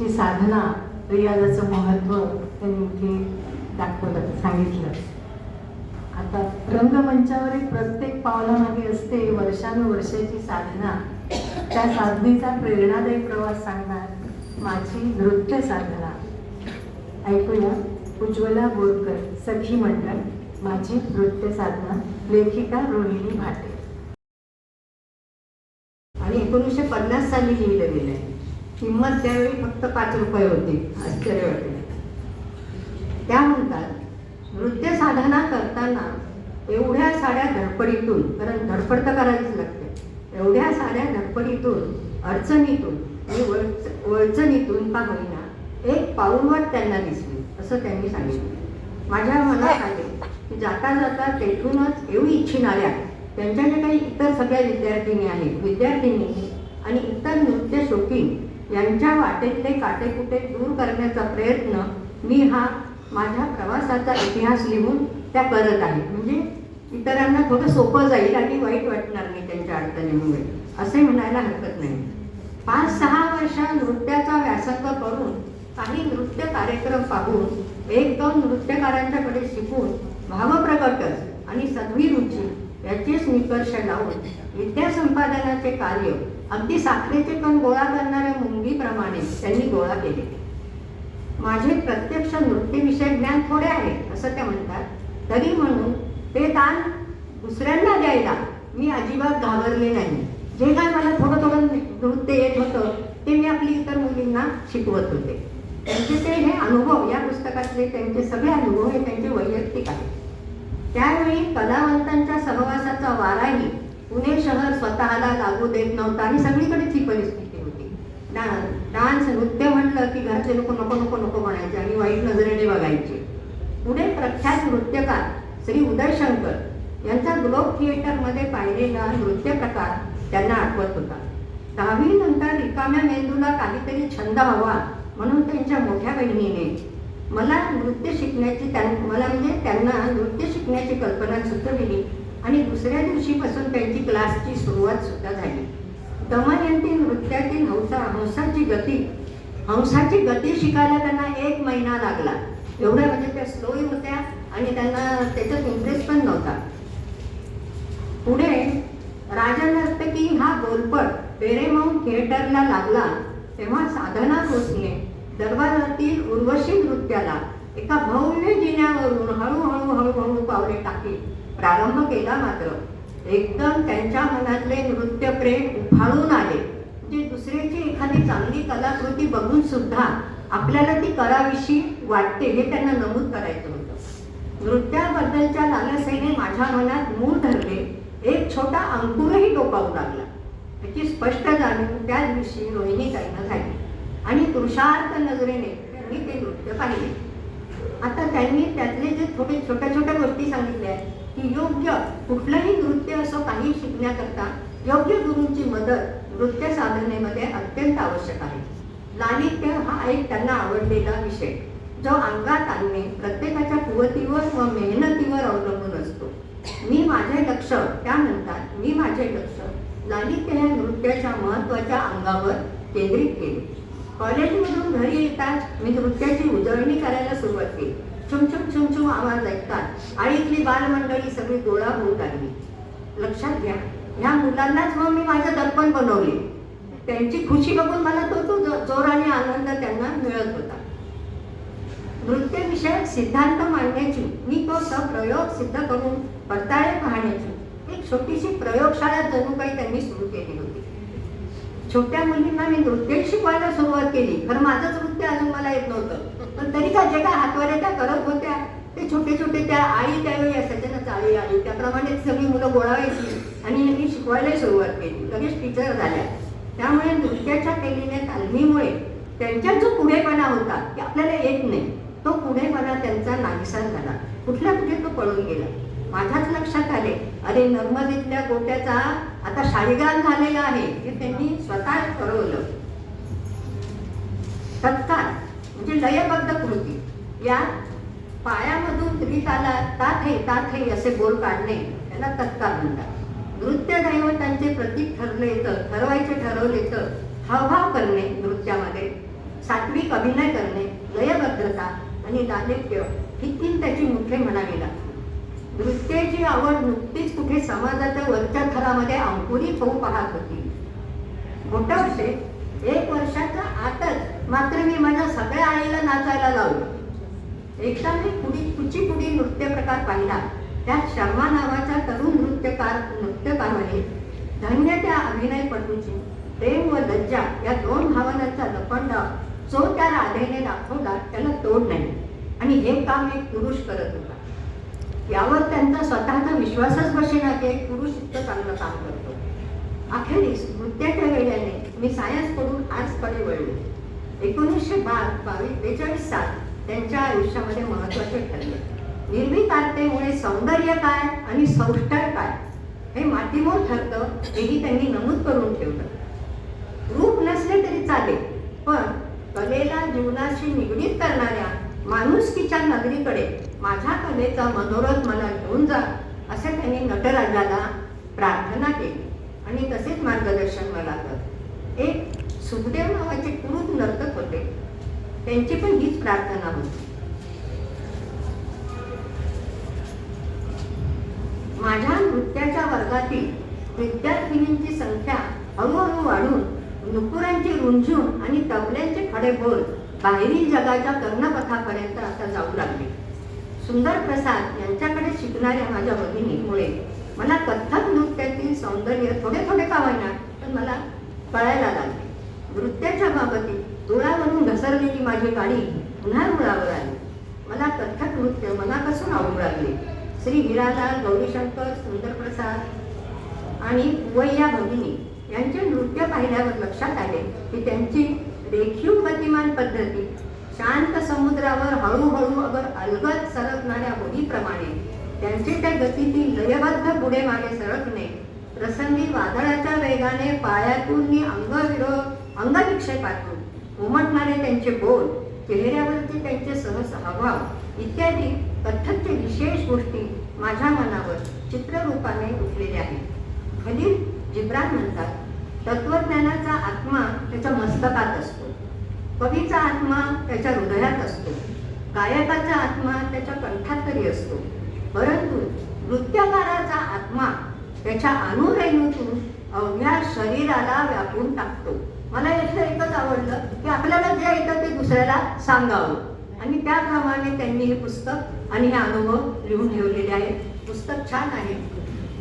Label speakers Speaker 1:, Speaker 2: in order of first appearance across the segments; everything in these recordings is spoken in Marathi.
Speaker 1: ची साधना, रियाजाचं महत्त्व त्यांनी इथे दाखवलं, सांगितलं. आता रंगमंचावर प्रत्येक पावलामागे असते वर्षानुवर्षाची साधना. त्या साधनेचा प्रेरणादायी प्रवास सांगणार माझी नृत्य साधना. ऐकूया उज्ज्वला बोरकर, सखी मंडळ, माझी नृत्य साधना, लेखिका रोहिणी भाटे. आणि 1950 साली लिहिलं गेलं आहे. किंमत त्यावेळी फक्त 5 रुपये होती. आश्चर्य वाटले. त्या म्हणतात नृत्य साधना करताना एवढ्या साऱ्या धडपडीतून, कारण धडपड तर करावीच लागते, एवढ्या साऱ्या धडपडीतून, अडचणीतून आणि वळचणीतून का होईना एक पाऊलवाट त्यांना दिसली, असं त्यांनी सांगितलं. माझ्या मनात आले की जाता जाता तेथूनच येऊ इच्छिणाऱ्या त्यांच्या जे काही इतर सगळ्या विद्यार्थिनी आहेत, विद्यार्थिनी आणि इतर नृत्य शौकीन यांच्या वाटेतले काटेकुटे दूर करण्याचा प्रयत्न मी हा माझ्या प्रवासाचा इतिहास लिहून त्या करत आहे. म्हणजे इतरांना थोडं सोपं जाईल आणि वाईट वाटणार नाही त्यांच्या अडचणीमुळे, असे म्हणायला हरकत नाही. 5-6 वर्ष नृत्याचा व्यासंग करून, काही नृत्य कार्यक्रम पाहून, 1-2 नृत्यकारांच्याकडे शिकून भावप्रकटच आणि सद्विरुची याचेच निकर्ष लावून विद्यासंपादनाचे कार्य अगदी साखरेचे कण गोळा करणाऱ्या मुंगीप्रमाणे त्यांनी गोळा केले. माझे प्रत्यक्ष नृत्यविषयक ज्ञान थोडे आहे असं त्या म्हणतात. तरी म्हणून ते दान दुसऱ्यांना द्यायला मी अजिबात घाबरले नाही. जे काय मला थोडं थोडं नृत्य येत होतं ते मी आपली इतर मुलींना शिकवत होते. त्यांचे ते हे अनुभव, या पुस्तकातले त्यांचे सगळे अनुभव हे त्यांचे वैयक्तिक आहेत. त्यावेळी कलावंतांच्या सहवासाचा वाराही पुणे शहर स्वतःला लागू देत नव्हता आणि सगळीकडेच ही परिस्थिती होती. डान्स नृत्य म्हटलं की घरचे लोक नको नको नको म्हणायचे आणि वाईट नजरेने बघायचे. पुढे प्रख्यात नृत्यकार श्री उदय शंकर यांचा ग्लोब थिएटरमध्ये पाहिलेला नृत्य प्रकार त्यांना आठवत होता. 10वी नंतर रिकाम्या मेंदूला काहीतरी छंद हवा म्हणून त्यांच्या मोठ्या बहिणीने मला नृत्य शिकण्याची त्यांना नृत्य शिकण्याची कल्पना सुचविली आणि दुसऱ्या दिवशीपासून त्यांची क्लासची सुरुवात सुद्धा झाली. दमयंती नृत्यातील हंसाची गती शिकायला त्यांना 1 महिना लागला. एवढ्या म्हणजे त्या स्लोही होत्या आणि त्यांना त्याच्यात इंटरेस्ट पण नव्हता. पुढे राजनर्तकी हा बोलपट पेरेमाऊंट थिएटरला लागला तेव्हा साधना घोषने दरबारातील उर्वशी नृत्याला एका भव्य जिन्यावरून हळूहळू हळूहळू पावले टाकी प्रारंभ केला. मात्र एकदम त्यांच्या मनातले नृत्यप्रेम उफाळून आले. म्हणजे दुसऱ्याची एखादी चांगली कलाकृती बघून सुद्धा आपल्याला ती करावीशी वाटते हे त्यांना नमूद करायचं होतं. नृत्याबद्दलच्या लालसेने माझ्या मनात मूळ धरले एक छोटा अंकुरही डोकावू लागला. त्याची स्पष्ट जाणीव त्या दिवशी रोहिणीताईंना झाली आणि तृषार्थ नजरेने त्यांनी ते नृत्य पाहिले. आता त्यांनी त्यातले जे छोट्या छोट्या गोष्टी सांगितल्या की योग्य कुठलंही नृत्य असो काही शिकण्याकरता योग्य गुरूंची मदत नृत्य साधनेमध्ये अत्यंत आवश्यक आहे. लालित्य हा एक त्यांना आवडलेला विषय जो अंगात आणणे प्रत्येकाच्या कुवतीवर व मेहनतीवर अवलंबून असतो. मी माझे लक्ष लालित्य ह्या नृत्याच्या महत्त्वाच्या अंगावर केंद्रित केले. कॉलेजमधून घरी येताच मी नृत्याची उजळणी करायला सुरुवात केली. छुमछुम छुमछुम आवाज ऐकतात आळीतली बालमंडळी सगळी गोळा होऊ लागली. लक्षात घ्या, ह्या मुलांनाच मग मी माझं दर्पण बनवले. त्यांची खुशी बघून मला तो जोराने आनंद त्यांना मिळत होता. नृत्यविषयक सिद्धांत मांडण्याची, मी तो प्रयोग सिद्ध करून पडताळे पाहण्याची एक छोटीशी प्रयोगशाळा जणू काही त्यांनी सुरू केली होती. छोट्या मुलींना मी नृत्य शिकवायला सुरुवात केली. खरं माझंच नृत्य अजून मला येत नव्हतं, पण तरी का जे काय हातवारे त्या करत होत्या ते छोटे छोटे त्या आळी त्यावेळी असायच्या ना, चाळी आळी, त्याप्रमाणे सगळी मुलं गोळावायची आणि मी शिकवायला सुरुवात केली. लगेच टीचर झाल्या. त्यामुळे नृत्याच्या केलेल्या तालमीमुळे त्यांच्यात जो पुढेपणा होता की आपल्याला येत नाही, तो पुढेपणा त्यांचा नाहीसा झाला. कुठल्या कुठे तो पळून गेला. माझ्याच लक्षात आले, अरे नर्मदेतल्या गोट्याचा आता शाळीग्राम झालेला आहे हे त्यांनी स्वतः ठरवलं. तत्काळ म्हणजे लयबद्ध कृती, या पायामधून त्रिताला ताथे असे बोल काढणे त्याला तत्काळ म्हणतात. नृत्य दैवतांचे प्रतीक ठरवले तर हावभाव करणे नृत्यामध्ये, सात्विक अभिनय करणे, लयबद्धता आणि लालित्य ही 3 त्याची मुख्य म्हणावी लागतील. नृत्याची आवड नुकतीच कुठे समाजाच्या वरच्या थरामध्ये अंकुरित होऊ पाहत होती. मोठ्या वर्षे 1 वर्षाच्या आतच मात्र मी माझ्या सगळ्या आईला नाचायला लावलं. एकदा मी कुचीपुडी नृत्य प्रकार पाहिला. त्यात शर्मा नावाच्या तरुण नृत्यकाराने धन्य त्या अभिनयपटूची प्रेम व लज्जा या 2 भावनांचा लपंडाव जो त्या राधेने दाखवला त्याला तोड नाही. आणि हे काम एक पुरुष करत होता. यावर त्यांचा स्वतःचा विश्वासच बसेना की एक पुरुष इतकं चांगलं काम करतो. अखेरीस नृत्याच्या वेळेने मी सायन्सकडून आर्ट्सकडे वळलो. 1942 साल त्यांच्या आयुष्यामध्ये महत्त्वाचे ठरले. निर्विकारतेमुळे सौंदर्य काय आणि सौष्ठव काय हे मातीमोल ठरतं हेही त्यांनी नमूद करून ठेवलं. रूप नसले तरी चालेल, पण कलेला जीवनाशी निगडीत करणाऱ्या माणुसकीच्या नगरीकडे माझ्या कलेचा मनोरथ मला घेऊन जा असे त्यांनी नटराजाला प्रार्थना केली आणि तसेच मार्गदर्शन मला करत. एक सुखदेव नावाचे कुरूप नर्तक होते. त्यांची पण हीच प्रार्थना होती. माझ्या नृत्याच्या वर्गातील विद्यार्थिनींची संख्या हळूहळू वाढून नुपुरांची रुंझून आणि तबल्यांचे खडे बोल बाहेरील जगाच्या कर्णपथापर्यंत आता जाऊ लागले. सुंदर प्रसाद यांच्याकडे शिकणाऱ्या माझ्या भगिनीमुळे मला कथ्थक नृत्यातील सौंदर्य थोडे थोडे का होईना पण मला कळायला लागले. नृत्याच्या बाबतीत रुळावरून घसरलेली माझी गाडी पुन्हा रुळावर आली. मला कथ्थक नृत्य मनापासून आवडू लागले. श्री हिरालाल, गौरीशंकर, सुंदरप्रसाद आणि पुवैया भगिनी यांचे नृत्य पाहिल्यावर लक्षात आले की त्यांची रेखीव गतिमान पद्धती शांत समुद्रावर हळूहळू अगर अलगद सरकणाऱ्या होडीप्रमाणे त्यांचे त्या गतीतील लयबद्ध पुढे मागे सरकणे, प्रसंगी वादळाच्या वेगाने पायातून अंगविक्षेपातून उमटणारे त्यांचे बोल, चेहऱ्यावरचे त्यांचे सहज हावभाव इत्यादी कथ्थकचे विशेष गोष्टी माझ्या मनावर चित्ररूपाने उठलेल्या आहेत. खलील जिब्रान म्हणतात, तत्वज्ञानाचा आत्मा त्याच्या मस्तकात असतो, कवीचा आत्मा त्याच्या हृदयात असतो, गायकाचा आत्मा त्याच्या कंठात तरी असतो, परंतु नृत्यकाराचा आत्मा त्याच्या अनुरेणूतून अवघ्या शरीराला व्यापून टाकतो. मला यातलं एकच आवडलं की आपल्याला जे येतं ते दुसऱ्याला सांगावं आणि त्याप्रमाणे त्यांनी हे पुस्तक आणि हे अनुभव लिहून ठेवलेले आहेत. पुस्तक छान आहे,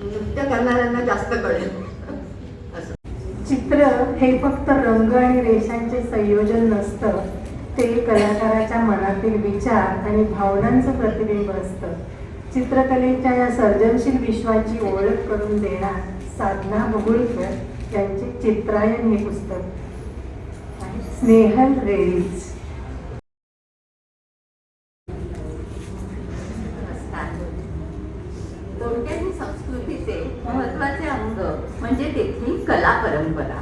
Speaker 1: नृत्य करणाऱ्यांना जास्त कळेल.
Speaker 2: चित्र हे फक्त रंग आणि रेषांचे संयोजन नसतं, ते कलाकाराच्या मनातील विचार आणि भावनांचं प्रतिबिंब असतं. चित्रकलेच्या या सर्जनशील विश्वाची ओळख करून देणार साधना बगुळकर यांचे चित्रायन हे पुस्तक. स्नेहल रेडीज.
Speaker 3: कोणत्याही संस्कृतीचे महत्त्वाचे अंग म्हणजे तेथील कला परंपरा.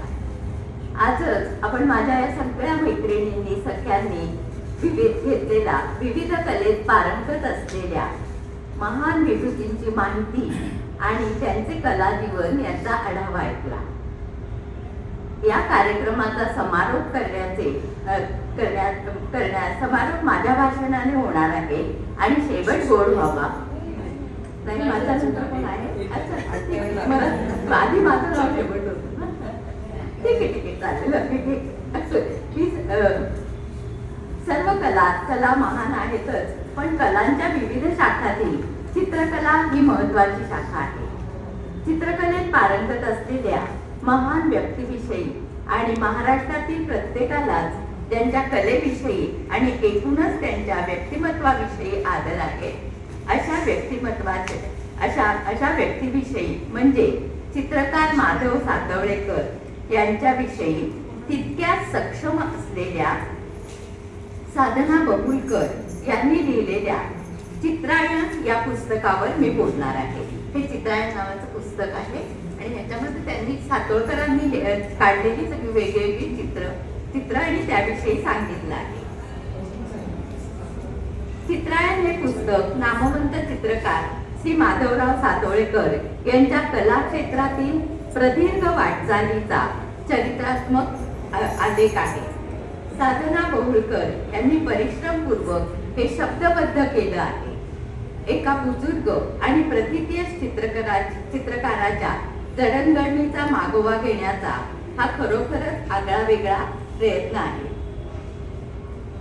Speaker 3: आजच आपण माझ्या या सगळ्या मैत्रिणींनी सख्यांनी घेतलेला विविध कलेत पारंगत असलेल्या महान विभूतींची माहिती आणि त्यांचे कला जीवन याचा आढावा ऐकला. या कार्यक्रमाचा समारोप समारोप माझ्या भाषणाने होणार आहे आणि शेवट गोड व्हावा. नाही, माझा पण आहे. अच्छा, आधी माझं नाव शेवट होतं. ठीक आहे चालेल. सर्व कला महान आहेतच, पण कलांच्या विविध शाखातील चित्रकला ही महत्वाची शाखा आहे. चित्रकलेत पारंगत असलेल्या महान व्यक्तीविषयी आणि महाराष्ट्रातील प्रत्येकालाच त्यांच्या कलेविषयी आणि एकूणच त्यांच्या व्यक्तिमत्वाविषयी आदर आहे. अशा व्यक्तीविषयी म्हणजे चित्रकार माधव सातवळेकर यांच्याविषयी तितक्याच सक्षम असलेल्या साधना बगुळकर यांनी लिहिलेल्या चित्रायण या पुस्तकावर मी बोलणार आहे. हे चित्रायण नावाचं पुस्तक आहे आणि ह्याच्यामध्ये त्यांनी सातवळकरांनी काढलेली सगळी वेगवेगळी चित्र आणि त्याविषयी सांगितलं आहे. चित्रायण हे पुस्तक नामवंत चित्रकार श्री माधवराव सातवळेकर यांच्या कला क्षेत्रातील प्रदीर्घ वाटचालीचा चरित्रात्मक आलेख आहे. साधना बहुळकर यांनी परिश्रमपूर्वक हे शब्दबद्ध केलं आहे. एका बुजुर्ग आणि प्रथितीय चित्रकाराच्या जडणघडणीचा मागोवा घेण्याचा हा खरोखरच आगळा वेगळा प्रयत्न आहे.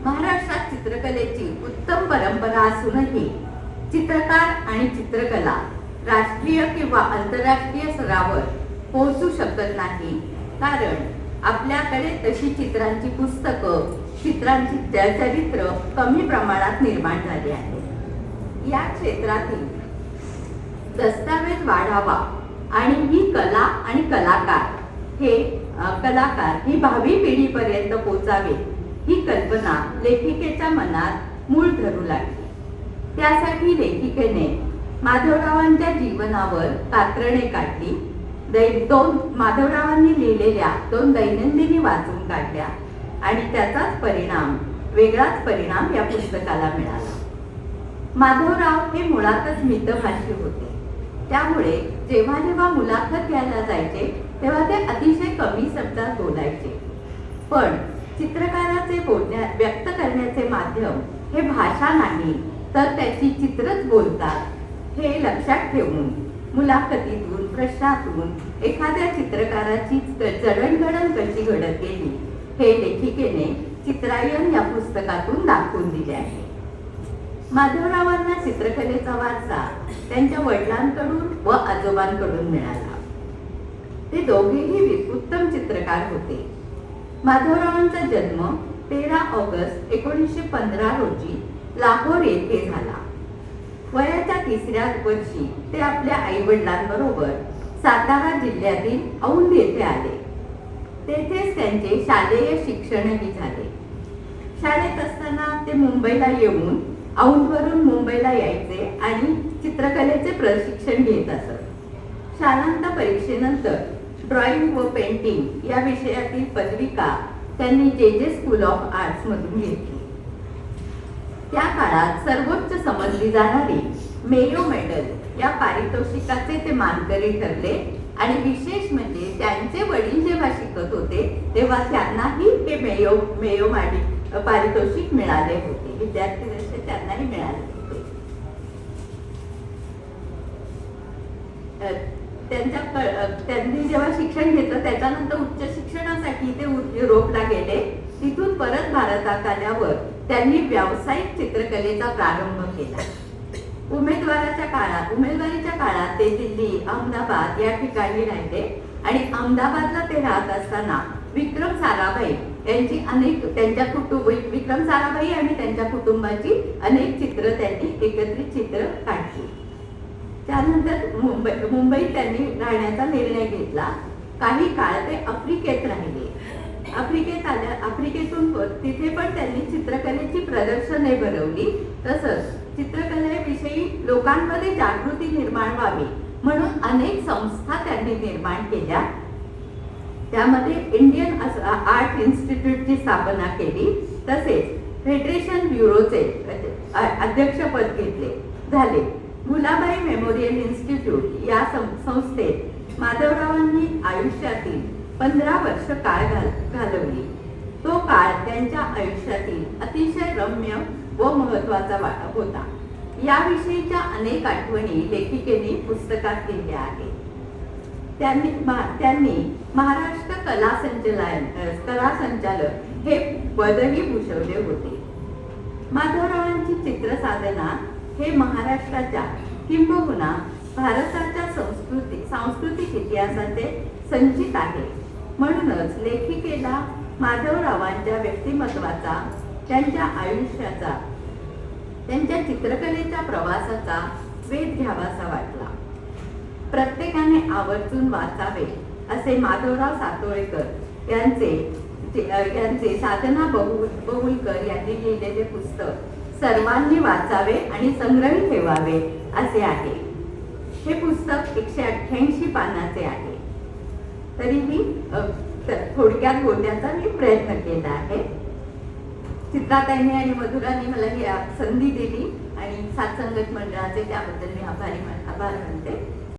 Speaker 3: महाराष्ट्रात चित्रकलेची उत्तम परंपरा असूनही चित्रकार आणि चित्रकला राष्ट्रीय किंवा आंतरराष्ट्रीय स्तरावर पोहोचू शकत नाही, कारण आपल्याकडे तशी चित्रांची पुस्तकं, चित्रांची चरित्र कमी प्रमाणात निर्माण झाली आहे. या क्षेत्रातील दस्तावेज वाढावा आणि ही कला आणि कलाकार ही भावी पिढीपर्यंत पोचावे ही कल्पना लेखिकेच्या मनात मूळ धरू लागली. त्यासाठी लेखिकेने माधवरावांच्या जीवनावर कात्रणे काढली. माधवरावांनी लिहिलेल्या 2 दैनंदिनी वाचून काढल्या आणि त्याचाच वेगळाच परिणाम या पुस्तकाला मिळाला. माधवराव हे मुळातच मितभाषी होते, त्यामुळे जेव्हा जेव्हा मुलाखत घ्यायला जायचे तेव्हा ते अतिशय कमी शब्दात बोलायचे. पण चित्रकाराचे व्यक्त करण्याचे माध्यम हे भाषा नाही तर त्याची चित्रच बोलतात हे लक्षात ठेवून मुलाखतीतून, प्रश्नातून एखाद्या चित्रकाराची जडणघडण कशी घडत गेली हे लेखिकेने चित्रायन या पुस्तकातून दाखवून दिले आहे. माधवरावांना चित्रकलेचा वारसा त्यांच्या वडिलांकडून व आजोबांकडून मिळाला. ते दोघेही उत्तम चित्रकार होते. माधवरावांचा जन्म 13 ऑगस्ट 1915 रोजी लाहोर येथे झाला. वयाच्या 3ऱ्या वर्षी ते आपल्या आई वडिलांबरोबर सातारा जिल्ह्यातील औंध येथे आले. तेथेच त्यांचे शालेय शिक्षणही झाले. शाळेत असताना ते मुंबईला येऊन औंधवरून मुंबईला यायचे आणि चित्रकलेचे प्रशिक्षण घेत असत. शालांत परीक्षेनंतर ड्रॉइंग व पेंटिंग या विषयातील पदविका त्यांनी जे स्कूल ऑफ आर्ट्स मधून घेतली. त्या काळात सर्वोच्च समजली जाणारी मेयो मेडल या पारितोषिकाचे ते मानकरी ठरले आणि विशेष म्हणजे त्यांचे वडील जेव्हा शिकत होते तेव्हा त्यांनाही हे मेयो पारितोषिक मिळाले होते. विद्यार्थी जसे त्यांनाही मिळाले होते. त्यांनी जेव्हा शिक्षण घेतलं त्याच्यानंतर उच्च शिक्षणासाठी ते युरोपला गेले. तिथून परत भारतात आल्यावर त्यांनी व्यावसायिक चित्रकलेचा प्रारंभ केला. उमेदवारीच्या काळात ते दिल्ली, अहमदाबाद या ठिकाणी राहिले आणि अहमदाबादला ते राहत असताना विक्रम साराभाई आणि त्यांच्या कुटुंबाची अनेक चित्र त्यांनी एकत्रित चित्र काढली. त्यानंतर मुंबईत त्यांनी राहण्याचा निर्णय घेतला. काही काळ ते आफ्रिकेत राहिले. आफ्रिकेतून तिथे पण त्यांनी चित्रकलेची प्रदर्शने भरवली. तसंच चित्रकलेविषयी लोकांमध्ये जागृती निर्माण व्हावी म्हणून अनेक संस्था त्यांनी निर्माण केल्या. त्यामध्ये इंडियन आर्ट इन्स्टिट्यूटची स्थापना केली. तसेच फेडरेशन ब्युरोचे अध्यक्षपद झाले. भुलाबाई मेमोरियल इन्स्टिट्यूट या संस्थेत माधवरावांनी आयुष्यातील 15 वर्ष काळ घालवली. तो काळ त्यांच्या आयुष्यातील अतिशय रम्य व महत्वाचा होता. याविषयीच्या अनेक आठवणी लेखिकेने पुस्तकात दिल्या आहेत. त्यांनी महाराष्ट्र कला संचालक हे पदही भूषवले होते. माधवरावांची चित्रसाधना हे महाराष्ट्राच्या किंबहुना भारताच्या सांस्कृतिक इतिहासाचे संचित आहे. म्हणूनच लेखिकेला माधवरावांच्या व्यक्तिमत्वाचा, त्यांच्या आयुष्याचा, त्यांच्या चित्रकलेच्या प्रवासाचा वेध घ्यावासा वाटला. प्रत्येकाने आवर्जून वाचावे असे माधवराव सातोळेकर यांचे साधना बहुळकर यांनी लिहिलेले पुस्तक सर्वांनी वाचावे आणि संग्रही ठेवावे असे आहे. हे पुस्तक 188 पानाचे आहे. तरीही थोडक्यात बोलण्याचा मी प्रयत्न केला आहे. चित्राताईंनी आणि मधुरांनी मला ही संधी दिली आणि साथ संगत मंडळाचे त्याबद्दल मी आभार मानते.